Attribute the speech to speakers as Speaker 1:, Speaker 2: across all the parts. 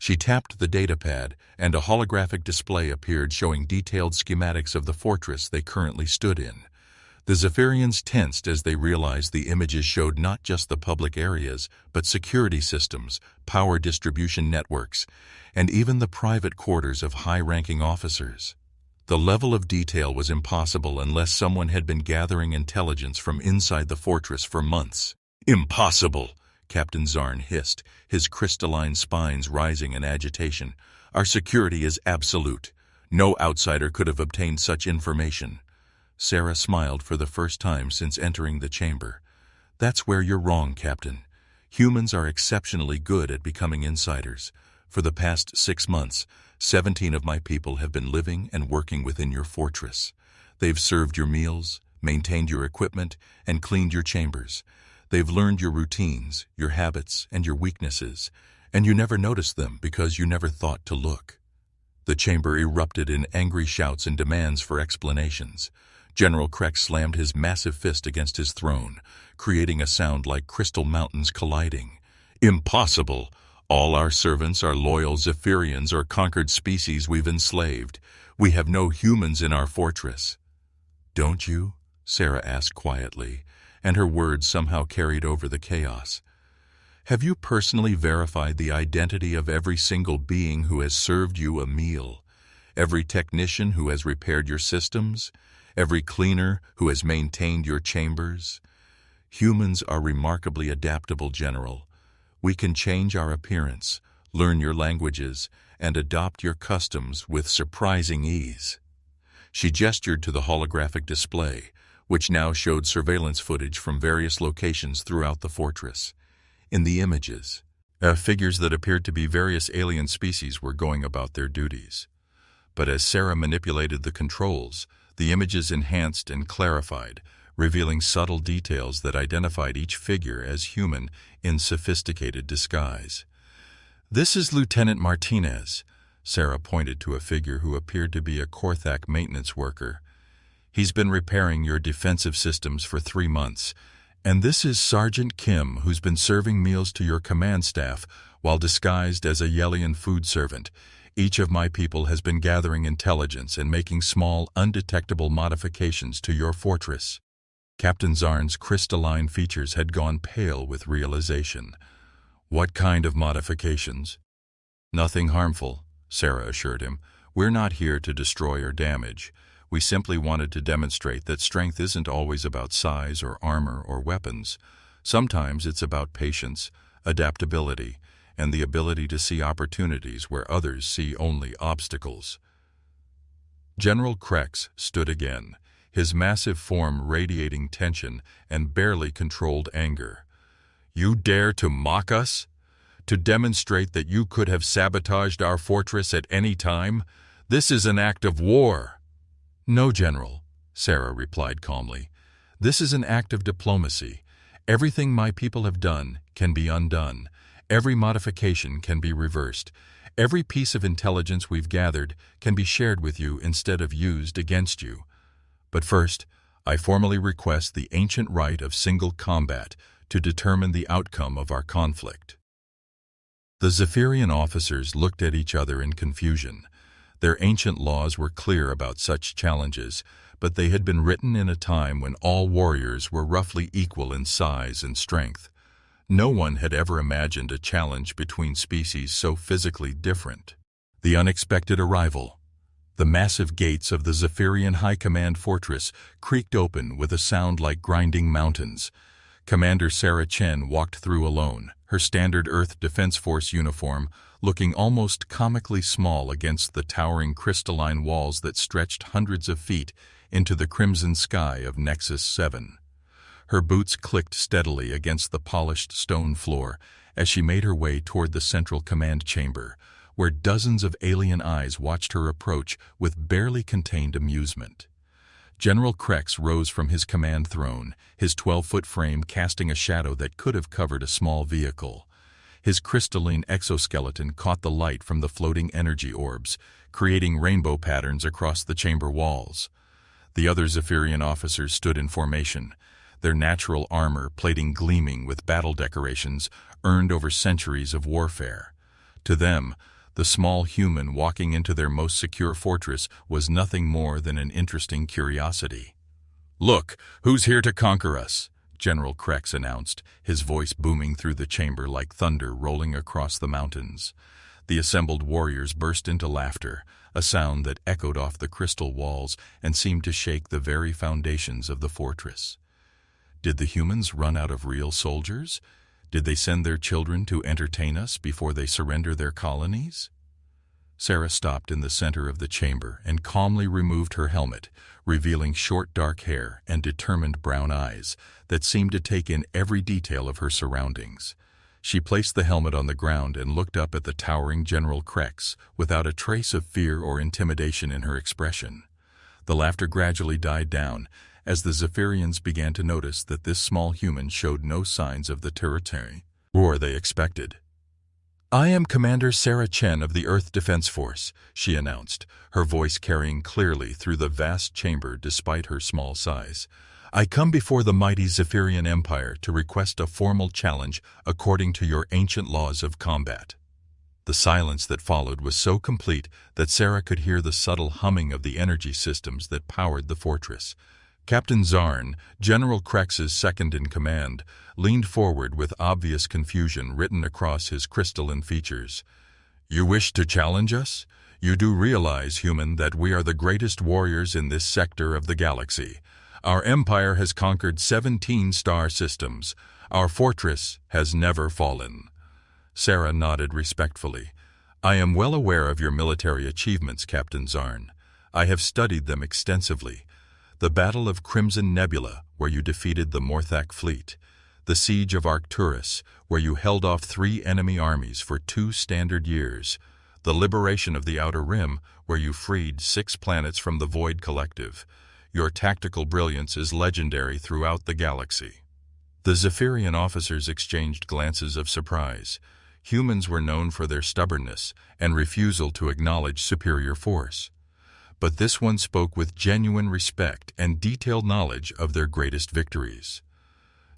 Speaker 1: She tapped the datapad, and a holographic display appeared showing detailed schematics of the fortress they currently stood in. The Zephyrians tensed as they realized the images showed not just the public areas, but security systems, power distribution networks, and even the private quarters of high-ranking officers. The level of detail was impossible unless someone had been gathering intelligence from inside the fortress for months. "Impossible!" Captain Zarn hissed, his crystalline spines rising in agitation. "Our security is absolute. No outsider could have obtained such information." Sarah smiled for the first time since entering the chamber. "That's where you're wrong, Captain. Humans are exceptionally good at becoming insiders. For the past 6 months, 17 of my people have been living and working within your fortress. They've served your meals, maintained your equipment, and cleaned your chambers. They've learned your routines, your habits, and your weaknesses, and you never noticed them because you never thought to look." The chamber erupted in angry shouts and demands for explanations. General Krex slammed his massive fist against his throne, creating a sound like crystal mountains colliding. "Impossible! All our servants are loyal Zephyrians or conquered species we've enslaved. We have no humans in our fortress." "Don't you?" Sarah asked quietly, and her words somehow carried over the chaos. "Have you personally verified the identity of every single being who has served you a meal? Every technician who has repaired your systems? Every cleaner who has maintained your chambers? Humans are remarkably adaptable, General. We can change our appearance, learn your languages, and adopt your customs with surprising ease." She gestured to the holographic display, which now showed surveillance footage from various locations throughout the fortress. In the images, figures that appeared to be various alien species were going about their duties. But as Sarah manipulated the controls, the images enhanced and clarified, revealing subtle details that identified each figure as human in sophisticated disguise. "This is Lieutenant Martinez," Sarah pointed to a figure who appeared to be a Korthak maintenance worker. "He's been repairing your defensive systems for 3 months. And this is Sergeant Kim, who's been serving meals to your command staff while disguised as a Yelian food servant. Each of my people has been gathering intelligence and making small, undetectable modifications to your fortress." Captain Zarn's crystalline features had gone pale with realization. "What kind of modifications?" "Nothing harmful," Sarah assured him. "We're not here to destroy or damage. We simply wanted to demonstrate that strength isn't always about size or armor or weapons. Sometimes it's about patience, adaptability, and the ability to see opportunities where others see only obstacles." General Krex stood again, his massive form radiating tension and barely controlled anger. "You dare to mock us? To demonstrate that you could have sabotaged our fortress at any time? This is an act of war." "No, General," Sarah replied calmly. "This is an act of diplomacy. Everything my people have done can be undone. Every modification can be reversed. Every piece of intelligence we've gathered can be shared with you instead of used against you. But first, I formally request the ancient right of single combat to determine the outcome of our conflict." The Zephyrian officers looked at each other in confusion. Their ancient laws were clear about such challenges, but they had been written in a time when all warriors were roughly equal in size and strength. No one had ever imagined a challenge between species so physically different. The unexpected arrival. The massive gates of the Zephyrian High Command Fortress creaked open with a sound like grinding mountains. Commander Sarah Chen walked through alone, her standard Earth Defense Force uniform looking almost comically small against the towering crystalline walls that stretched hundreds of feet into the crimson sky of Nexus 7. Her boots clicked steadily against the polished stone floor as she made her way toward the central command chamber, where dozens of alien eyes watched her approach with barely contained amusement. General Krex rose from his command throne, his 12-foot frame casting a shadow that could have covered a small vehicle. His crystalline exoskeleton caught the light from the floating energy orbs, creating rainbow patterns across the chamber walls. The other Zephyrian officers stood in formation, their natural armor plating gleaming with battle decorations earned over centuries of warfare. To them, the small human walking into their most secure fortress was nothing more than an interesting curiosity. "Look, who's here to conquer us?" General Krex announced, his voice booming through the chamber like thunder rolling across the mountains. The assembled warriors burst into laughter, a sound that echoed off the crystal walls and seemed to shake the very foundations of the fortress. Did the humans run out of real soldiers? Did they send their children to entertain us before they surrender their colonies? Sarah stopped in the center of the chamber and calmly removed her helmet, revealing short dark hair and determined brown eyes that seemed to take in every detail of her surroundings. She placed the helmet on the ground and looked up at the towering General Krex without a trace of fear or intimidation in her expression. The laughter gradually died down as the Zephyrians began to notice that this small human showed no signs of the territory war they expected. "I am Commander Sarah Chen of the Earth Defense Force," she announced, her voice carrying clearly through the vast chamber despite her small size. "I come before the mighty Zephyrian Empire to request a formal challenge according to your ancient laws of combat." The silence that followed was so complete that Sarah could hear the subtle humming of the energy systems that powered the fortress. Captain Zarn, General Krex's second-in-command, leaned forward with obvious confusion written across his crystalline features. "You wish to challenge us? You do realize, human, that we are the greatest warriors in this sector of the galaxy. Our empire has conquered 17 star systems. Our fortress has never fallen." Sarah nodded respectfully. "I am well aware of your military achievements, Captain Zarn. I have studied them extensively. The Battle of Crimson Nebula, where you defeated the Morthak fleet. The Siege of Arcturus, where you held off 3 enemy armies for 2 standard years. The liberation of the Outer Rim, where you freed 6 planets from the Void Collective. Your tactical brilliance is legendary throughout the galaxy." The Zephyrian officers exchanged glances of surprise. Humans were known for their stubbornness and refusal to acknowledge superior force. But this one spoke with genuine respect and detailed knowledge of their greatest victories.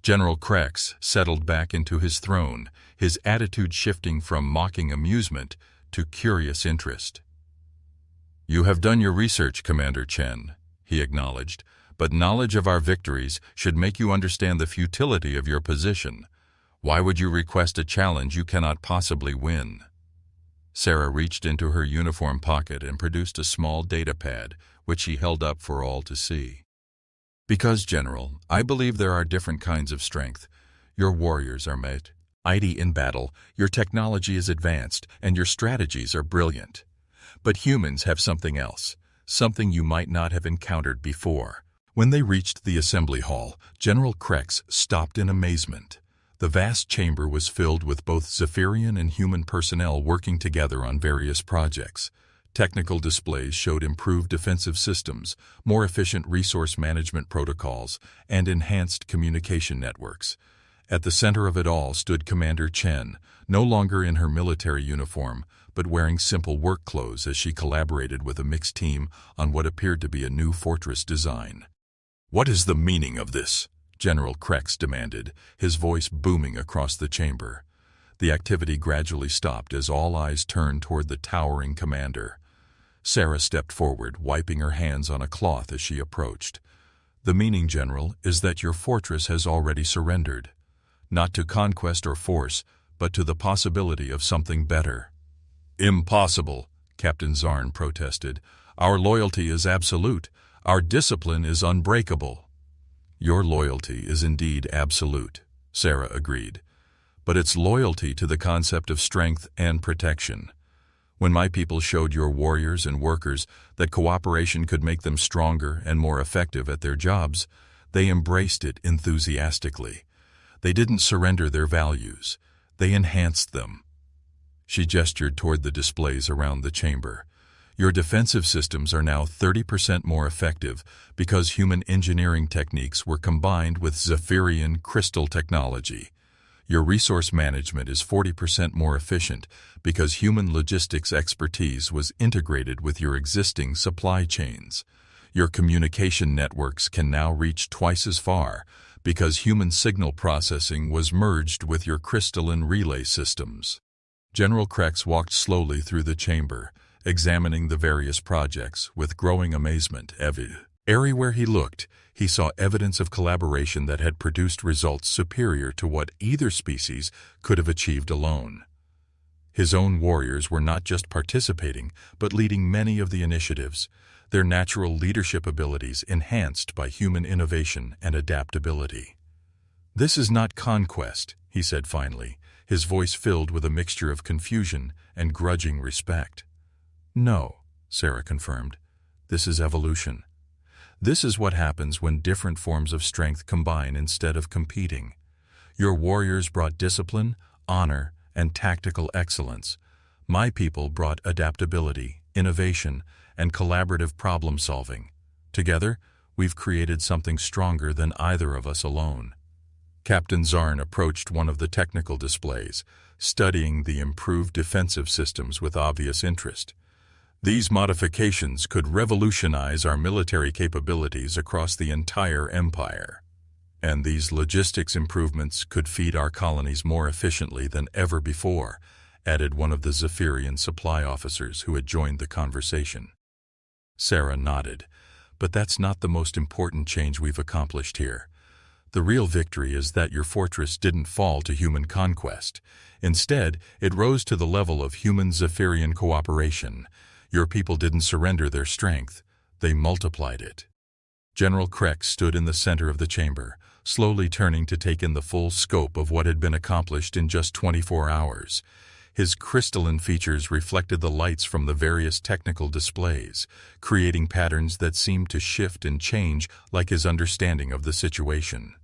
Speaker 1: General Krex settled back into his throne, his attitude shifting from mocking amusement to curious interest. "You have done your research, Commander Chen," he acknowledged, "but knowledge of our victories should make you understand the futility of your position. Why would you request a challenge you cannot possibly win?" Sarah reached into her uniform pocket and produced a small data pad, which she held up for all to see. "Because, General, I believe there are different kinds of strength. Your warriors are mighty in battle, your technology is advanced, and your strategies are brilliant. But humans have something else, something you might not have encountered before." When they reached the assembly hall, General Krex stopped in amazement. The vast chamber was filled with both Zephyrian and human personnel working together on various projects. Technical displays showed improved defensive systems, more efficient resource management protocols, and enhanced communication networks. At the center of it all stood Commander Chen, no longer in her military uniform, but wearing simple work clothes as she collaborated with a mixed team on what appeared to be a new fortress design. "What is the meaning of this?" General Krex demanded, his voice booming across the chamber. The activity gradually stopped as all eyes turned toward the towering commander. Sarah stepped forward, wiping her hands on a cloth as she approached. "The meaning, General, is that your fortress has already surrendered. Not to conquest or force, but to the possibility of something better." "Impossible," Captain Zarn protested. "Our loyalty is absolute. Our discipline is unbreakable." "Your loyalty is indeed absolute," Sarah agreed. "But it's loyalty to the concept of strength and protection. When my people showed your warriors and workers that cooperation could make them stronger and more effective at their jobs, they embraced it enthusiastically. They didn't surrender their values. They enhanced them." She gestured toward the displays around the chamber. "Your defensive systems are now 30% more effective because human engineering techniques were combined with Zephyrian crystal technology. Your resource management is 40% more efficient because human logistics expertise was integrated with your existing supply chains. Your communication networks can now reach twice as far because human signal processing was merged with your crystalline relay systems." General Krex walked slowly through the chamber, examining the various projects with growing amazement. Everywhere he looked, he saw evidence of collaboration that had produced results superior to what either species could have achieved alone. His own warriors were not just participating, but leading many of the initiatives, their natural leadership abilities enhanced by human innovation and adaptability. "This is not conquest," he said finally, his voice filled with a mixture of confusion and grudging respect. "No," Sarah confirmed. "This is evolution. This is what happens when different forms of strength combine instead of competing. Your warriors brought discipline, honor, and tactical excellence. My people brought adaptability, innovation, and collaborative problem-solving. Together, we've created something stronger than either of us alone." Captain Zarn approached one of the technical displays, studying the improved defensive systems with obvious interest. "These modifications could revolutionize our military capabilities across the entire empire. And these logistics improvements could feed our colonies more efficiently than ever before," added one of the Zephyrian supply officers who had joined the conversation. Sarah nodded. "But that's not the most important change we've accomplished here. The real victory is that your fortress didn't fall to human conquest. Instead, it rose to the level of human Zephyrian cooperation. Your people didn't surrender their strength, they multiplied it." General Krex stood in the center of the chamber, slowly turning to take in the full scope of what had been accomplished in just 24 hours. His crystalline features reflected the lights from the various technical displays, creating patterns that seemed to shift and change like his understanding of the situation.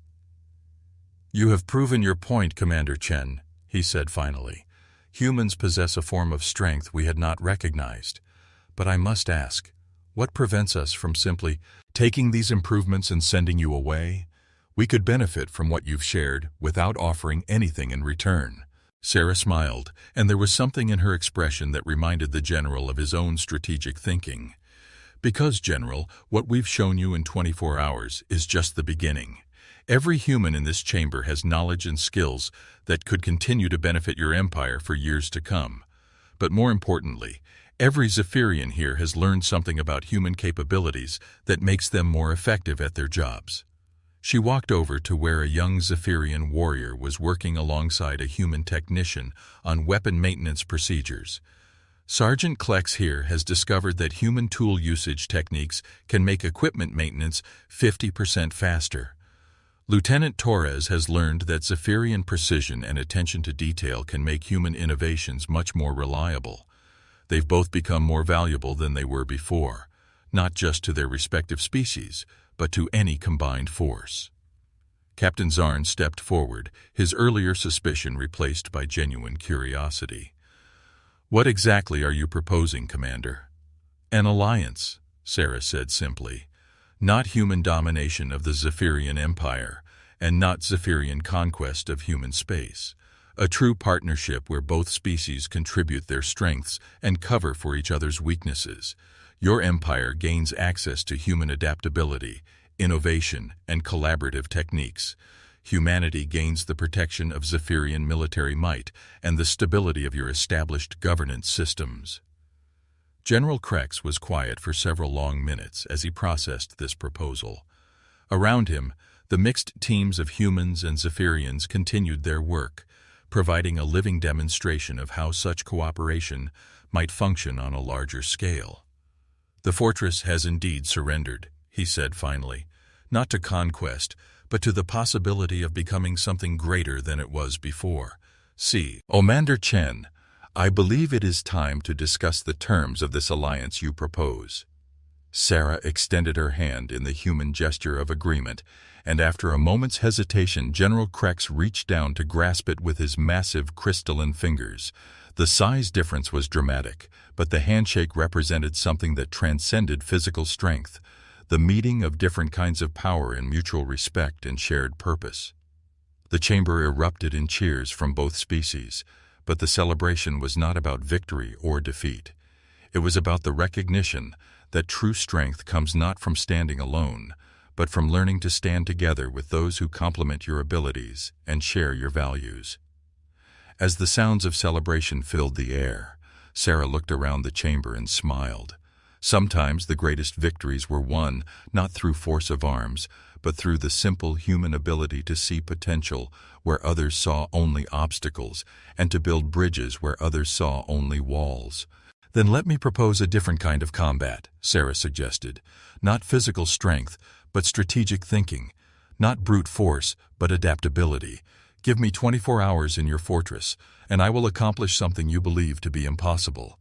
Speaker 1: "You have proven your point, Commander Chen," he said finally. "Humans possess a form of strength we had not recognized. But I must ask, what prevents us from simply taking these improvements and sending you away? We could benefit from what you've shared without offering anything in return." Sarah smiled, and there was something in her expression that reminded the general of his own strategic thinking. "Because, General, what we've shown you in 24 hours is just the beginning. Every human in this chamber has knowledge and skills that could continue to benefit your empire for years to come. But more importantly, every Zephyrian here has learned something about human capabilities that makes them more effective at their jobs." She walked over to where a young Zephyrian warrior was working alongside a human technician on weapon maintenance procedures. "Sergeant Klex here has discovered that human tool usage techniques can make equipment maintenance 50% faster. Lieutenant Torres has learned that Zephyrian precision and attention to detail can make human innovations much more reliable. They've both become more valuable than they were before, not just to their respective species, but to any combined force." Captain Zarn stepped forward, his earlier suspicion replaced by genuine curiosity. "What exactly are you proposing, Commander?" "An alliance," Sarah said simply. "Not human domination of the Zephyrian Empire, and not Zephyrian conquest of human space. A true partnership where both species contribute their strengths and cover for each other's weaknesses. Your empire gains access to human adaptability, innovation, and collaborative techniques. Humanity gains the protection of Zephyrian military might and the stability of your established governance systems." General Krex was quiet for several long minutes as he processed this proposal. Around him, the mixed teams of humans and Zephyrians continued their work, providing a living demonstration of how such cooperation might function on a larger scale. "The fortress has indeed surrendered," he said finally, "not to conquest, but to the possibility of becoming something greater than it was before. See, Commander Chen, I believe it is time to discuss the terms of this alliance you propose." Sarah extended her hand in the human gesture of agreement, and after a moment's hesitation, General Krex reached down to grasp it with his massive crystalline fingers. The size difference was dramatic, but the handshake represented something that transcended physical strength, the meeting of different kinds of power in mutual respect and shared purpose. The chamber erupted in cheers from both species, but the celebration was not about victory or defeat. It was about the recognition that true strength comes not from standing alone, but from learning to stand together with those who complement your abilities and share your values. As the sounds of celebration filled the air, Sarah looked around the chamber and smiled. Sometimes the greatest victories were won not through force of arms, but through the simple human ability to see potential where others saw only obstacles, and to build bridges where others saw only walls. "Then let me propose a different kind of combat," Sarah suggested. "Not physical strength, but strategic thinking. Not brute force, but adaptability. Give me 24 hours in your fortress, and I will accomplish something you believe to be impossible.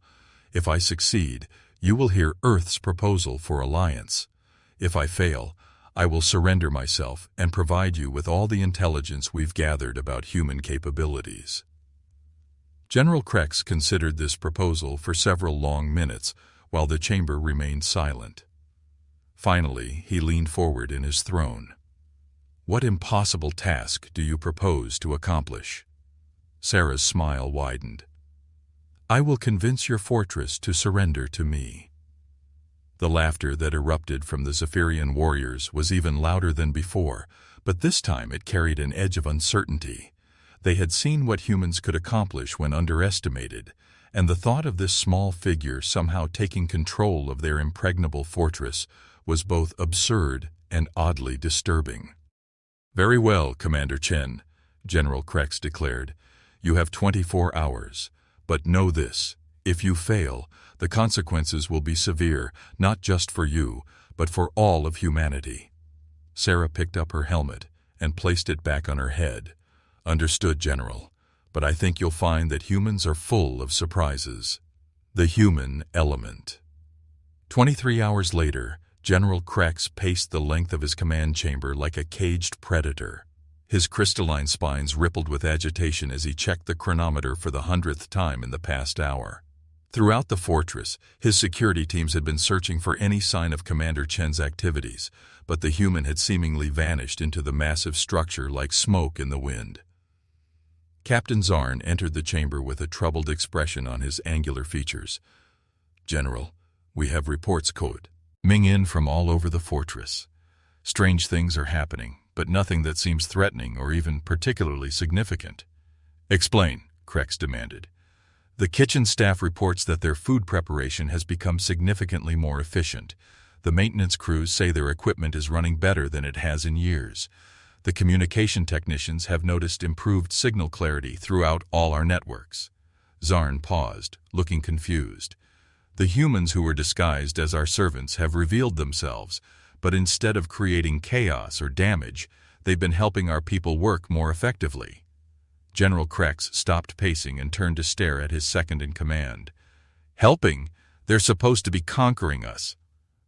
Speaker 1: If I succeed, you will hear Earth's proposal for alliance. If I fail, I will surrender myself and provide you with all the intelligence we've gathered about human capabilities." General Krex considered this proposal for several long minutes while the chamber remained silent. Finally, he leaned forward in his throne. "What impossible task do you propose to accomplish?" Sarah's smile widened. "I will convince your fortress to surrender to me." The laughter that erupted from the Zephyrian warriors was even louder than before, but this time it carried an edge of uncertainty. They had seen what humans could accomplish when underestimated, and the thought of this small figure somehow taking control of their impregnable fortress was both absurd and oddly disturbing. "Very well, Commander Chen," General Krex declared. "You have 24 hours. But know this, if you fail, the consequences will be severe, not just for you, but for all of humanity." Sarah picked up her helmet and placed it back on her head. "Understood, General, but I think you'll find that humans are full of surprises." The human element. 23 hours later, General Krex paced the length of his command chamber like a caged predator. His crystalline spines rippled with agitation as he checked the chronometer for the 100th time in the past hour. Throughout the fortress, his security teams had been searching for any sign of Commander Chen's activities, but the human had seemingly vanished into the massive structure like smoke in the wind. Captain Zarn entered the chamber with a troubled expression on his angular features. "General, we have reports coming in from all over the fortress. Strange things are happening, but nothing that seems threatening or even particularly significant." "Explain," Krex demanded. "The kitchen staff reports that their food preparation has become significantly more efficient. The maintenance crews say their equipment is running better than it has in years. The communication technicians have noticed improved signal clarity throughout all our networks." Zarn paused, looking confused. "The humans who were disguised as our servants have revealed themselves, but instead of creating chaos or damage, they've been helping our people work more effectively." General Krex stopped pacing and turned to stare at his second-in-command. "Helping? They're supposed to be conquering us."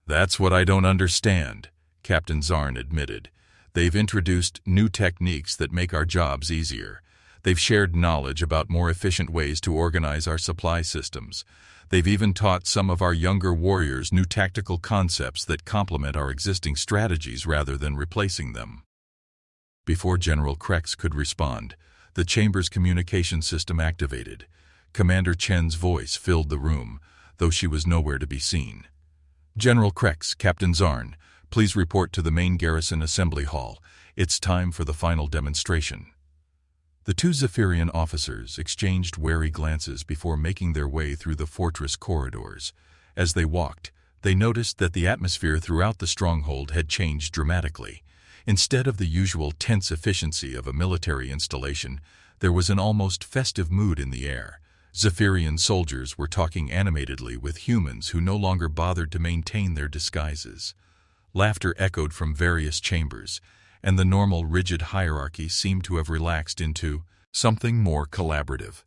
Speaker 1: "That's what I don't understand," Captain Zarn admitted. "They've introduced new techniques that make our jobs easier. They've shared knowledge about more efficient ways to organize our supply systems. They've even taught some of our younger warriors new tactical concepts that complement our existing strategies rather than replacing them." Before General Krex could respond, the chamber's communication system activated. Commander Chen's voice filled the room, though she was nowhere to be seen. "General Krex, Captain Zarn, please report to the main garrison assembly hall. It's time for the final demonstration." The two Zephyrian officers exchanged wary glances before making their way through the fortress corridors. As they walked, they noticed that the atmosphere throughout the stronghold had changed dramatically. Instead of the usual tense efficiency of a military installation, there was an almost festive mood in the air. Zephyrian soldiers were talking animatedly with humans who no longer bothered to maintain their disguises. Laughter echoed from various chambers, and the normal rigid hierarchy seemed to have relaxed into something more collaborative.